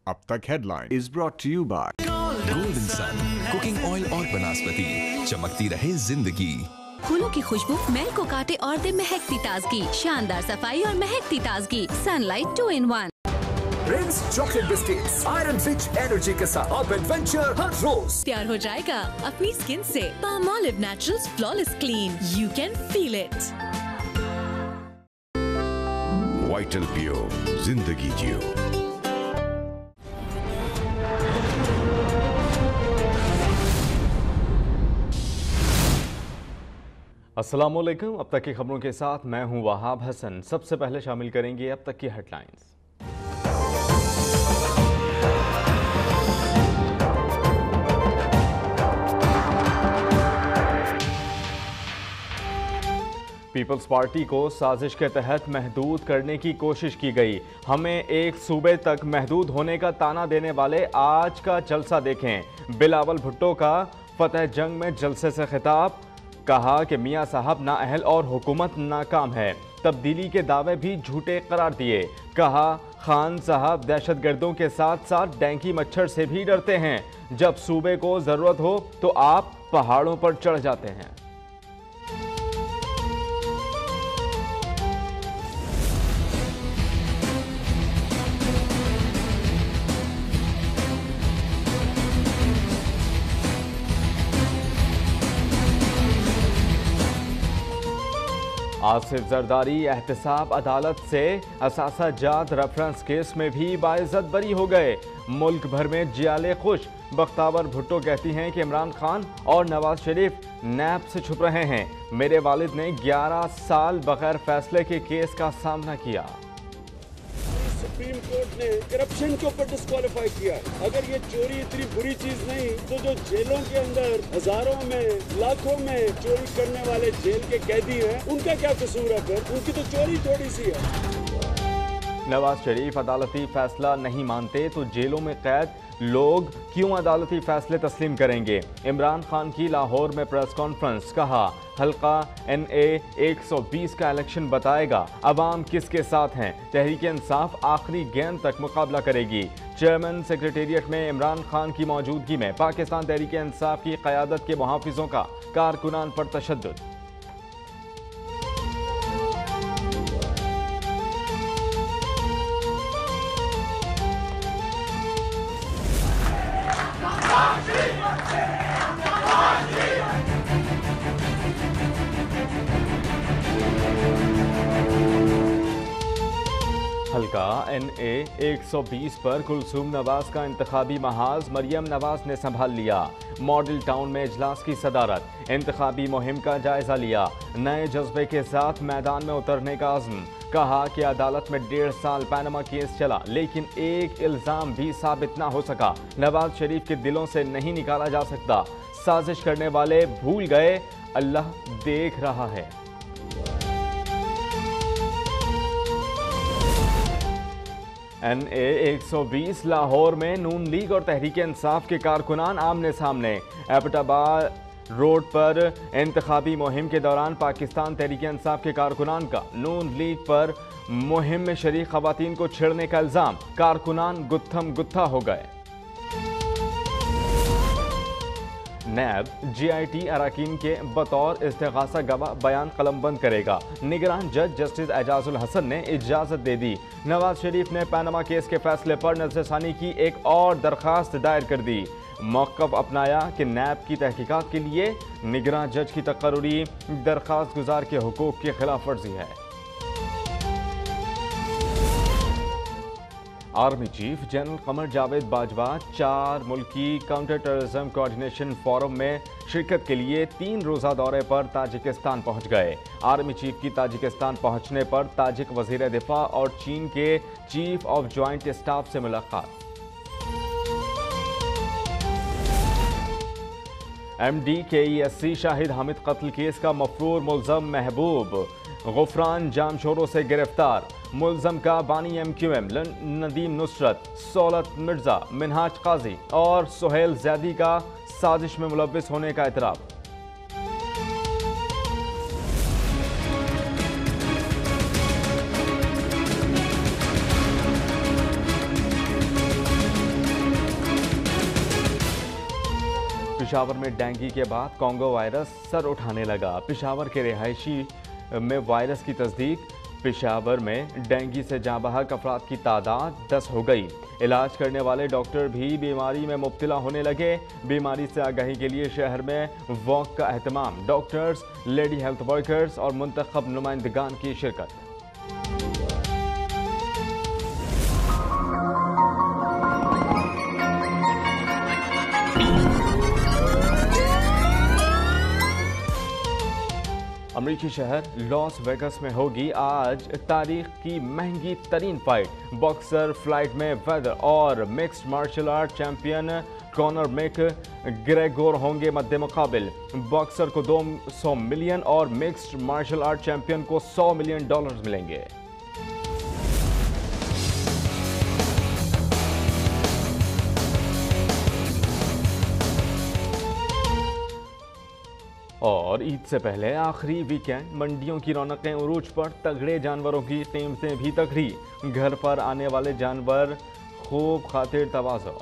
अब तक headline is brought to you by golden sun cooking oil और वनस्पति, चमकती रहे जिंदगी। फूलों की खुशबू महल को काटे और दे महकती ताजगी, शानदार सफाई और महकती ताजगी। Sunlight 2 in 1। Prince chocolate biscuits iron rich energy के साथ अब एडवेंचर हर रोज तैयार हो जाएगा अपनी स्किन से। Palmolive naturals flawless clean, you can feel it. Vital पियो, जिंदगी जियो। अस्सलामुअलैकुम। अब तक की खबरों के साथ मैं हूं वहाब हसन। सबसे पहले शामिल करेंगे अब तक की हेडलाइंस। पीपल्स पार्टी को साजिश के तहत महदूद करने की कोशिश की गई। हमें एक सूबे तक महदूद होने का ताना देने वाले आज का जलसा देखें। बिलावल भुट्टो का फतेह जंग में जलसे से खिताब। कहा कि मियां साहब नाअहल और हुकूमत नाकाम है। तब्दीली के दावे भी झूठे करार दिए। कहा खान साहब दहशतगर्दों के साथ साथ डेंगू मच्छर से भी डरते हैं। जब सूबे को ज़रूरत हो तो आप पहाड़ों पर चढ़ जाते हैं। आसिफ जरदारी एहतसाब अदालत से असासा जात रेफरेंस केस में भी बाइज्जत बरी हो गए। मुल्क भर में जियाले खुश। बख्तावर भुट्टो कहती हैं कि इमरान खान और नवाज शरीफ नैब से छुप रहे हैं। मेरे वालिद ने 11 साल बगैर फैसले के केस का सामना किया। सुप्रीम कोर्ट ने करप्शन के ऊपर डिस्क्वालीफाई किया। अगर ये चोरी इतनी बुरी चीज नहीं तो जो जेलों के अंदर हजारों में लाखों में चोरी करने वाले जेल के कैदी हैं, उनका क्या कसूर है? फिर उनकी तो चोरी थोड़ी सी है। नवाज शरीफ अदालती फैसला नहीं मानते तो जेलों में कैद लोग क्यों अदालती फैसले तस्लीम करेंगे? इमरान खान की लाहौर में प्रेस कॉन्फ्रेंस। कहा हल्का NA 120 का इलेक्शन बताएगा अवाम किसके साथ हैं। तहरीक इंसाफ आखिरी गेंद तक मुकाबला करेगी। चेयरमैन सेक्रेटेरिएट में इमरान खान की मौजूदगी में पाकिस्तान तहरीक इंसाफ की क़यादत के मुहाफिजों का कारकुनान पर तशद्दुद। हल्का NA 120 पर कुलसूम नवाज का इंतखाबी महाज मरियम नवाज ने संभाल लिया। मॉडल टाउन में इजलास की सदारत। इंतखाबी मुहिम का जायजा लिया। नए जज्बे के साथ मैदान में उतरने का अज़्म। कहा कि अदालत में 1.5 साल पैनमा केस चला लेकिन एक इल्ज़ाम भी साबित ना हो सका। नवाज शरीफ के दिलों से नहीं निकाला जा सकता। साजिश करने वाले भूल गए अल्लाह देख रहा है। NA 120 लाहौर में नून लीग और तहरीक इंसाफ के कारकुनान आमने सामने। एबटाबाद रोड पर इंतखाबी मुहिम के दौरान पाकिस्तान तहरीक इंसाफ के कारकुनान का नून लीग पर मुहिम में शरीक खवातीन को छेड़ने का इल्जाम। कारकुनान गुत्थम गुत्था हो गए। नैब GIT अराकीन के बतौर इस्तिगासा गवाह बयान कलमबंद करेगा। निगरान जज जस्टिस एजाजुल हसन ने इजाज़त दे दी। नवाज शरीफ ने पैनमा केस के फैसले पर नज़रसानी की एक और दरखास्त दायर कर दी। मौक़िफ़ अपनाया कि नैब की तहकीकात के लिए निगरान जज की तकर्रुरी दरखास्त गुजार के हुकूक़ की खिलाफ वर्जी है। Army chief general Qamar Javed Bajwa 4 मुल्की काउंटर टेररिज्म कोऑर्डिनेशन फोरम में शिरकत के लिए 3 रोज़ा दौरे पर ताजिकिस्तान पहुंच गए। आर्मी चीफ की ताजिकिस्तान पहुंचने पर ताजिक वज़ीर दिफा और चीन के चीफ ऑफ जॉइंट स्टाफ से मुलाकात। MD KESC शाहिद हामिद कत्ल केस का मफरूर मुल्ज़म महबूब गुफरान जामशोरों से गिरफ्तार। मुल्ज़म का बानी MQM नदीम नुसरत, सौलत मिर्जा, मिनहाज काजी और सुहेल जैदी का साजिश में मुलव्विस होने का इतराफ़। पेशावर में डेंगू के बाद कॉन्गो वायरस सर उठाने लगा। पेशावर के रिहायशी में वायरस की तस्दीक। पेशावर में डेंगू से जाँ बहक अफराद की तादाद 10 हो गई। इलाज करने वाले डॉक्टर भी बीमारी में मुब्तला होने लगे। बीमारी से आगाही के लिए शहर में वॉक का एहतमाम। डॉक्टर्स, लेडी हेल्थ वर्कर्स और मुंतखब नुमाइंदगान की शिरकत। अमरीकी शहर लॉस वेगस में होगी आज तारीख की महंगी तरीन fight. Boxer Floyd Mayweather और mixed martial art champion Conor McGregor होंगे मद्दे मुकाबिल। बॉक्सर को 200 मिलियन और मिक्स्ड मार्शल आर्ट चैंपियन को $100 मिलियन मिलेंगे। और ईद से पहले आखिरी वीकेंड मंडियों की रौनकें उरूज पर। तगड़े जानवरों की कीमतें भी तगड़ी। घर पर आने वाले जानवर खूब खातिर तवाज़ो।